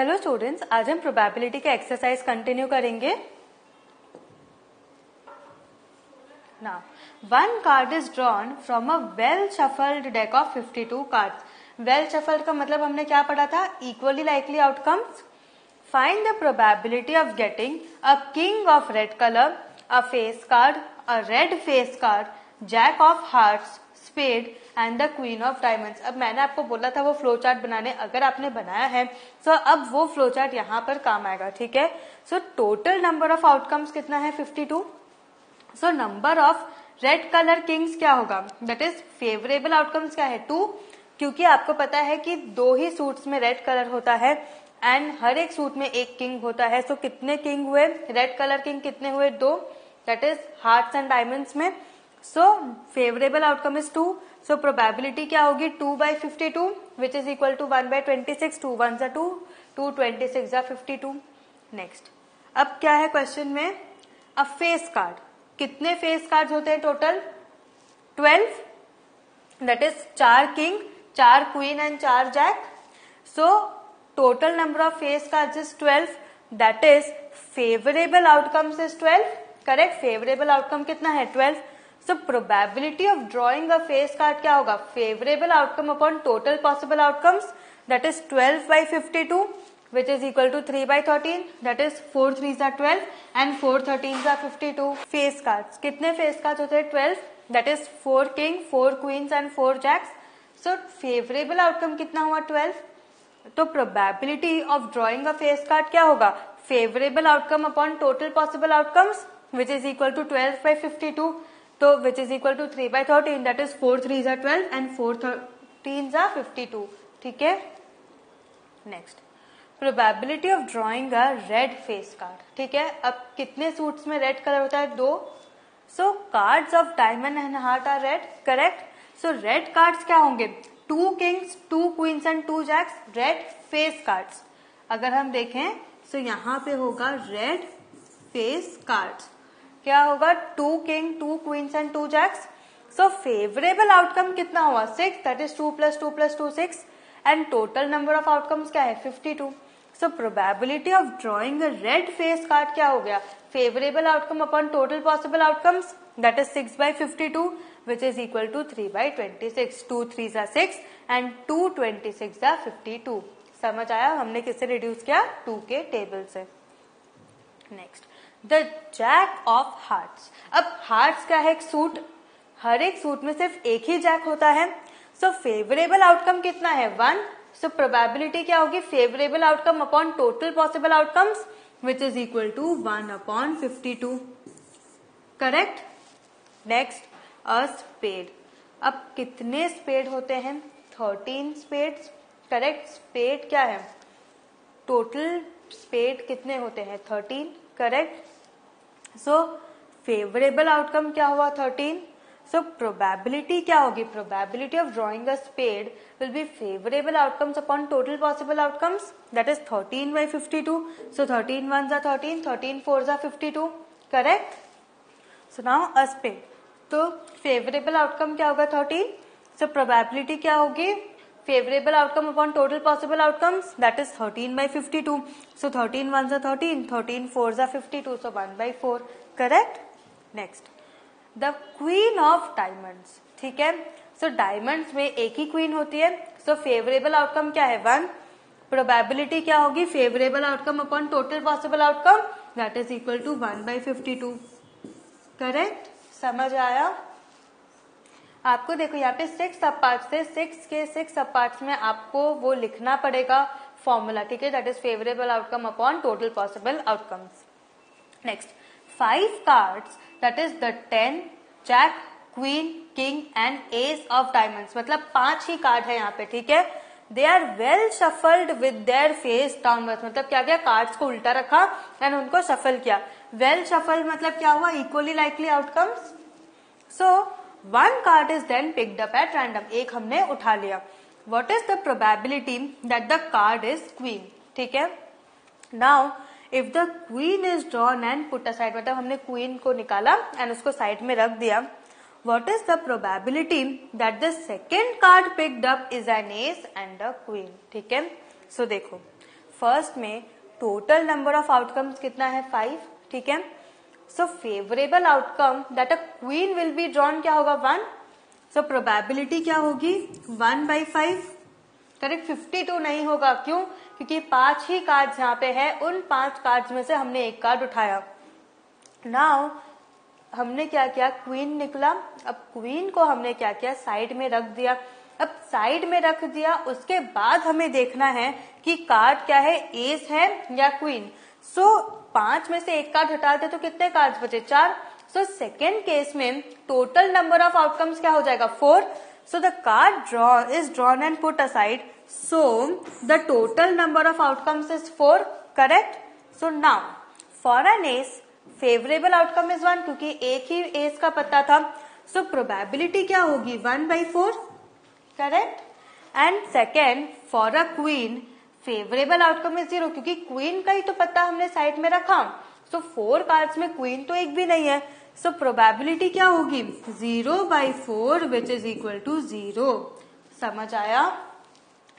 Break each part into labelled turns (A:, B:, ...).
A: Hello students, आज हम probability का एक्सरसाइज कंटिन्यू करेंगे। Now, one card is drawn from a well shuffled deck of 52 cards. Well shuffled का मतलब हमने क्या पढ़ा था? Equally likely outcomes. Find the probability of getting a king of red color, a face card, a red face card, jack of hearts, spade and the queen of diamonds. अब मैंने आपको बोला था वो फ्लो चार्ट बनाने, अगर आपने बनाया है तो अब वो फ्लो चार्ट यहाँ पर काम आएगा, ठीक है। सो टोटल नंबर ऑफ आउटकम्स कितना है? 52। So number of red colour Kings क्या होगा? दैट इज फेवरेबल आउटकम्स क्या है? 2, क्योंकि आपको पता है कि 2 ही सूट्स में रेड कलर होता है एंड हर एक सूट में एक किंग होता है। सो कितने किंग हुए? रेड कलर किंग कितने हुए? 2, that is hearts and diamonds में। So favourable outcome is 2। So probability क्या होगी? 2/52 which is equal to 1/26। 2 1 2, 2 26 52। Next, अब क्या है क्वेश्चन में? A face card. कितने फेस कार्ड होते हैं total? 12, that is 4 king, 4 queen and 4 jack. So total number of face card is 12, that is favourable outcomes is 12। Correct, favourable outcome कितना है? 12। सो probability of drawing a face card क्या होगा? Favourable outcome upon total possible outcomes, that is 12/52 which is equal to 3/13, that is 4 3s are 12 and 4 13s are 52. Face cards, कितने face cards होते हैं? 12, that is 4 king, 4 queens and 4 jacks. So favourable outcome कितना हुआ? 12। तो probability of drawing a face card क्या होगा? Favourable outcome upon total possible outcomes which is equal to 12/52, तो which is equal to 3/13, that is 4 3s are 12 and 4 13s are 52. ठीक है। Next, probability of drawing a red face card. ठीक है, अब कितने suits में रेड कलर होता है? 2। So cards of diamond and heart are red. Correct. So red cards क्या होंगे? 2 kings, 2 queens and 2 jacks, red face cards. अगर हम देखें सो यहाँ पे होगा रेड फेस कार्ड्स। क्या होगा? 2 king, 2 queens and 2 jacks. So favourable outcome कितना हुआ? 6, that is 2 + 2 + 2 6 and total number of outcomes क्या है? 52। So probability of drawing a red face card क्या हो गया? Favourable outcome upon total possible outcomes, that is 6/52 which is equal to 3/26। 2 3s are 6 and 2 26s are 52। समझ आया? हमने किससे reduce किया? 2 के टेबल से। Next, the jack of hearts. अब हार्ट्स क्या है? एक सूट, हर एक सूट में सिर्फ एक ही जैक होता है। सो फेवरेबल आउटकम कितना है? 1। सो प्रोबेबिलिटी क्या होगी? Favourable outcome upon total possible outcomes which is equal to 1/52। Correct. Next, a spade. अब कितने स्पेड होते हैं? 13 स्पेड्स। करेक्ट। स्पेड क्या है? टोटल स्पेड कितने होते हैं? 13। करेक्ट। सो फेवरेबल आउटकम क्या हुआ? 13। सो प्रोबेबिलिटी क्या होगी? Probability of drawing a spade will be favourable outcomes upon total possible outcomes, that is 13/52। So 13 1s are 13, 13 4s are 52। Correct. So now a spade. तो favourable outcome क्या होगा? 13। So probability क्या होगी? Favourable outcome upon total possible outcomes, that is 13/52। So 13 1s are 13, 13 4s are 52, so 1/4। Correct. Next, the queen of diamonds. ठीक है। सो diamonds में एक ही queen होती है। सो फेवरेबल आउटकम क्या है? 1। प्रोबेबिलिटी क्या होगी? Favourable outcome upon total possible outcome, that is equal to 1/52। Correct. समझ आया? आपको देखो यहाँ पे 6 सब पार्ट्स थे, 6 के 6 सब पार्ट्स में आपको वो लिखना पड़ेगा फॉर्मूला। ठीक है, that is favourable outcome upon total possible outcomes. Next, 5 cards, that is the 10, jack, queen, king and ace of diamonds. मतलब 5 ही कार्ड है यहाँ पे। ठीक है। They are well shuffled with their face downwards. मतलब क्या किया? कार्ड्स को उल्टा रखा एंड उनको शफल किया। वेल शफल मतलब क्या हुआ? Equally likely outcomes. So 1 card is then picked up at random. एक हमने उठा लिया। What is the probability that the card is queen? ठीक है। Now if the queen is drawn and put aside, मतलब हमने क्वीन को निकाला एंड उसको साइड में रख दिया, what is the probability that the second card picked up is an S and a queen? ठीक है। सो देखो, फर्स्ट में टोटल नंबर ऑफ आउटकम्स कितना है 5, ठीक है। सो favourable outcome that a queen will be drawn क्या होगा 1, सो प्रोबेबिलिटी क्या होगी 1/5, करेक्ट। 52 नहीं होगा, क्यों? क्योंकि 5 ही कार्ड्स यहाँ पे है, उन 5 कार्ड्स में से हमने एक कार्ड उठाया। नाउ हमने क्या किया, क्वीन निकला, अब क्वीन को हमने क्या किया साइड में रख दिया। अब साइड में रख दिया, उसके बाद हमें देखना है कि कार्ड क्या है, एस है या क्वीन। सो 5 में से एक कार्ड हटा दे तो कितने कार्ड्स बचे, 4। सो सेकेंड केस में टोटल नंबर ऑफ आउटकम्स क्या हो जाएगा 4। So the card is drawn and put aside, so the total number of outcomes is 4, correct. So now for an ace favourable outcome is 1, क्योंकि एक ही S का पता था। सो probability क्या होगी 1/4, correct. And second for a queen favourable outcome is 0, क्योंकि queen का ही तो पता हमने साइड में रखा। सो 4 कार्ड्स में क्वीन तो एक भी नहीं है। सो प्रोबेबिलिटी क्या होगी 0/4 विच इज इक्वल टू 0। समझ आया?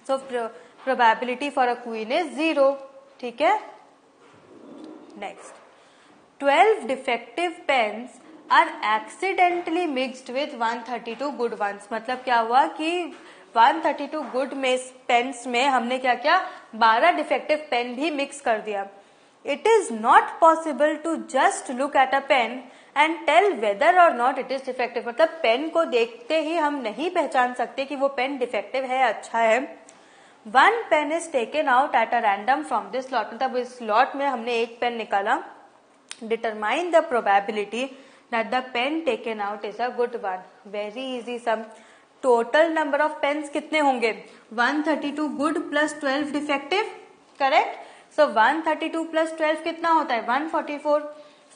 A: So probability for a queen is 0, ठीक है। Next, 12 defective pens are accidentally mixed with 132 good ones। मतलब क्या हुआ कि 132 गुड पेन्स में हमने क्या किया, 12 डिफेक्टिव पेन भी मिक्स कर दिया। It is not possible to just look at a pen and tell whether or not it is defective. मतलब पेन को देखते ही हम नहीं पहचान सकते कि वो पेन डिफेक्टिव है, अच्छा है। 1 pen is taken out at a random from this lot, मतलब इस लॉट में हमने एक पेन निकाला। Determine the probability that the pen taken out is a good one। Very easy sum। Total number of pens कितने होंगे 132 good plus 12 defective, correct। So 132 plus 12 कितना होता है 144।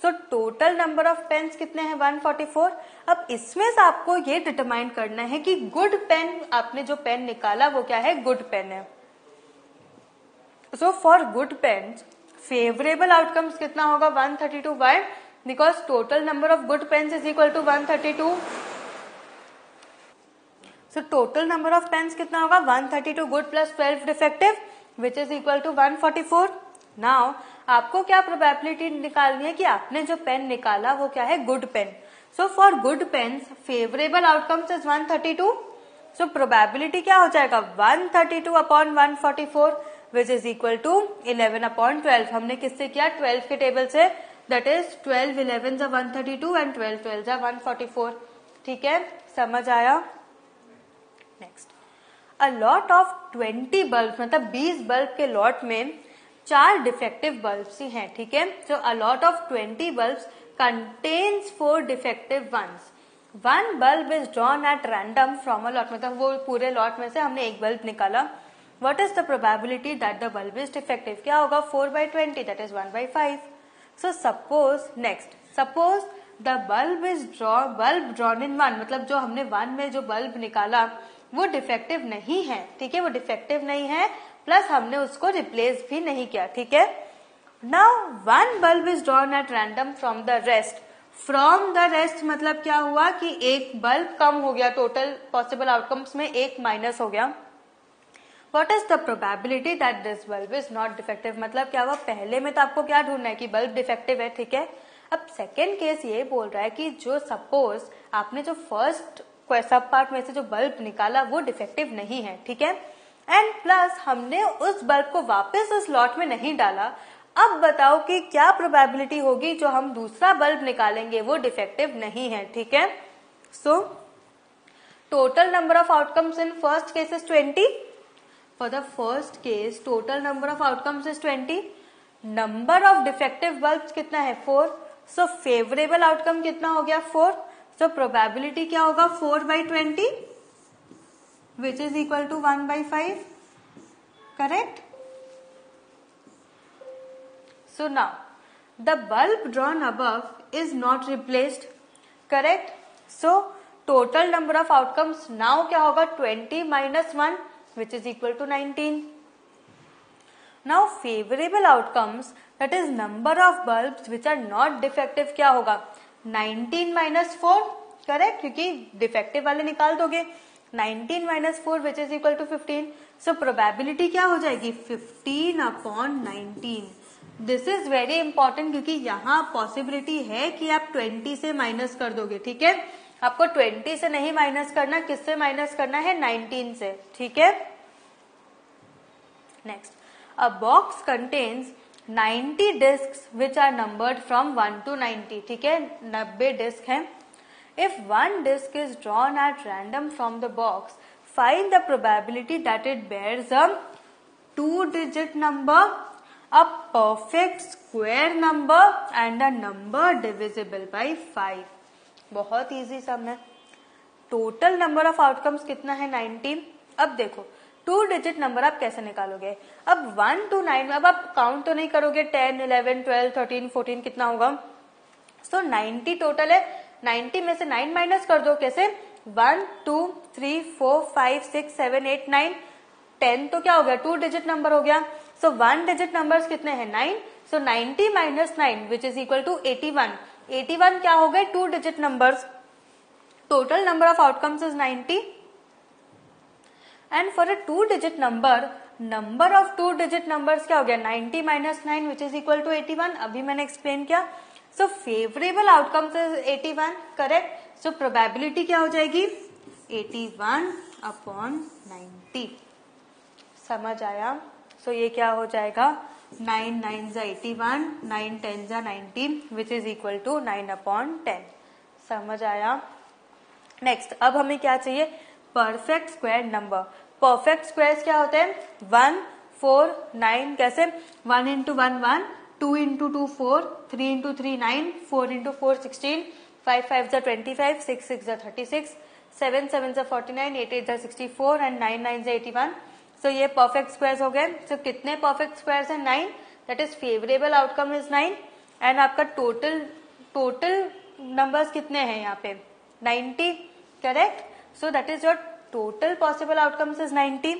A: So total number of pens कितने हैं 144। अब इसमें से आपको ये डिटरमाइन करना है कि गुड पेन, आपने जो पेन निकाला वो क्या है, गुड पेन है। So for good pens favourable outcomes कितना होगा 132, why? Because total number of good pens is equal to 132। So total number of pens कितना होगा 132 good plus 12 defective which is equal to 144। Now आपको क्या probability निकालनी है कि आपने जो पेन निकाला वो क्या है, good pen. So for good pens favourable outcomes is 132। So probability क्या हो जाएगा 132 upon 144 which is equal to 11/12। हमने किससे किया, 12 के टेबल से, दैट इज 12 11 132 एंड 12 12 144, ठीक है। समझ आया? Next, a lot of 20 bulb, मतलब 20 बल्ब के लॉट में 4 डिफेक्टिव बल्ब्स ही हैं, ठीक है। So a lot of 20 bulbs contains 4 defective ones. 1 bulb is drawn at random from a lot, मतलब वो पूरे लॉट में से हमने एक बल्ब निकाला। What is the probability that the bulb is defective? क्या होगा 4/20, that is 1/5। So suppose the bulb is drawn in 1, मतलब जो हमने 1 में जो बल्ब निकाला वो डिफेक्टिव नहीं है, ठीक है, वो डिफेक्टिव नहीं है, प्लस हमने उसको रिप्लेस भी नहीं किया, ठीक है। Now 1 bulb is drawn at random from the rest। From the rest मतलब क्या हुआ कि एक बल्ब कम हो गया, टोटल पॉसिबल आउटकम्स में एक माइनस हो गया। What is the probability that this bulb is not defective? मतलब क्या हुआ, पहले में तो आपको क्या ढूंढना है कि बल्ब डिफेक्टिव है, ठीक है। अब सेकेंड केस ये बोल रहा है कि जो सपोज आपने जो फर्स्ट सब पार्ट में से जो बल्ब निकाला वो डिफेक्टिव नहीं है, ठीक है, एंड प्लस हमने उस बल्ब को वापस उस लॉट में नहीं डाला। अब बताओ कि क्या प्रोबेबिलिटी होगी जो हम दूसरा बल्ब निकालेंगे वो डिफेक्टिव नहीं है, ठीक है। सो total number of outcomes in first case is 20। For the first case, total number of outcomes is 20. Number of defective bulbs कितना है 4. So favorable outcome कितना हो गया 4. So probability क्या होगा 4/20, which is equal to 1/5. Correct? So now the bulb drawn above is not replaced. Correct? So total number of outcomes now क्या होगा 20 minus 1, which is equal to 19. Now favorable outcomes, that is number of bulbs which are not defective, क्या होगा 19 minus 4, correct, क्योंकि defective वाले निकाल दोगे। 19 minus 4 which is equal to 15. So probability क्या हो जाएगी 15/19। दिस इज वेरी इंपॉर्टेंट क्योंकि यहाँ पॉसिबिलिटी है कि आप 20 से माइनस कर दोगे, ठीक है। आपको 20 से नहीं माइनस करना, किससे माइनस करना है 19 से, ठीक है। Next, a box contains 90 discs which are numbered from 1 to 90, ठीक है। 90 डिस्क हैं। If one disc is drawn at random from the box, find the probability that it bears a 2-digit number, a perfect square number and a number divisible by 5। बहुत easy सम है। Total number of outcomes कितना है 90। अब देखो 2 digit number आप कैसे निकालोगे। अब 1 to 9, अब आप काउंट तो नहीं करोगे 10, 11, 12, 13, 14 कितना होगा। सो 90 टोटल है, 90 में से 9 माइनस कर दो। कैसे 1 2 3 4 5 6 7 8 9 10 तो क्या हो गया 2 डिजिट नंबर हो गया। सो 1 डिजिट नंबर्स कितने हैं 9। So 90 minus 9 which is equal to 81। 81 क्या हो गए 2 digit numbers. Total number of outcomes is 90 and for a 2 digit number of 2 digit numbers क्या हो गया 90 minus 9 which is equal to 81। अभी मैंने एक्सप्लेन किया। So favourable outcomes is 81, correct. So probability क्या हो जाएगी 81/90। समझ आया। सो ये क्या हो जाएगा 9 9 81, 9 10 90 विच इज इक्वल टू 9/10। समझ आया। नेक्स्ट, अब हमें क्या चाहिए perfect square number. Perfect squares क्या होते हैं 1 4 9। कैसे 1 into 1 1, 2 into 2 4, 3 into 3 9, 4 into 4 16, 5 5 is 25, 6 6 is 36, 7 7 is 49, 8 8 is 64 and 9 9 is 81। सो ये परफेक्ट स्क्वायर्स हो गए। सो कितने परफेक्ट स्क्वायर्स हैं 9, that is favourable outcome is 9 and आपका टोटल नंबर्स कितने हैं यहाँ पे 90, correct. So that is your total possible outcomes is 90।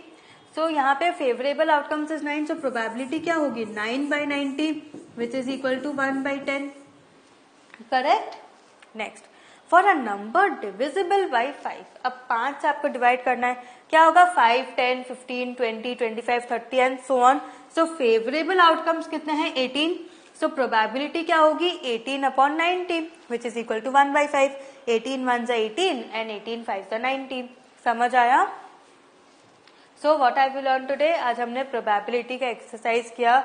A: So यहाँ पे favourable outcomes is 9। So probability क्या होगी 9/90 which is equal to 1/10, correct. Next, for a number divisible by 5। अब 5 से आपको डिवाइड करना है, क्या होगा 5 10 15 20 25 30 and so on. So favourable outcomes कितने हैं 18। सो प्रोबेबिलिटी क्या होगी 18/90 which is equal to 1/5। 18 1 18 and 18 5 90। समझ आया। So what I will learn today, आज हमने प्रोबेबिलिटी का एक्सरसाइज किया।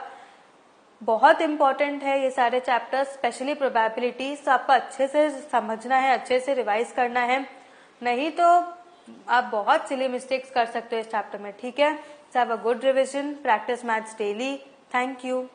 A: बहुत इंपॉर्टेंट है ये सारे चैप्टर्स, स्पेशली प्रोबेबिलिटी। तो आपको अच्छे से समझना है, अच्छे से रिवाइज करना है, नहीं तो आप बहुत सिली मिस्टेक्स कर सकते हो इस चैप्टर में, ठीक है। So have a good revision, practice maths daily. Thank you.